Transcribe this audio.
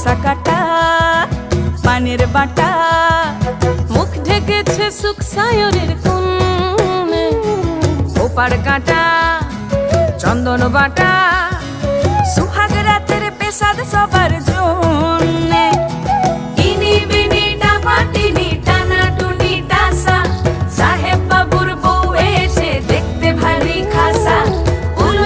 কষা কাটা পানের বাটা মুখ ঢেকেছে সুখ সায়রের কোণে ওপার কাটা চন্দন বাটা সুহাগ রাতের পেশাদ সবার জন্য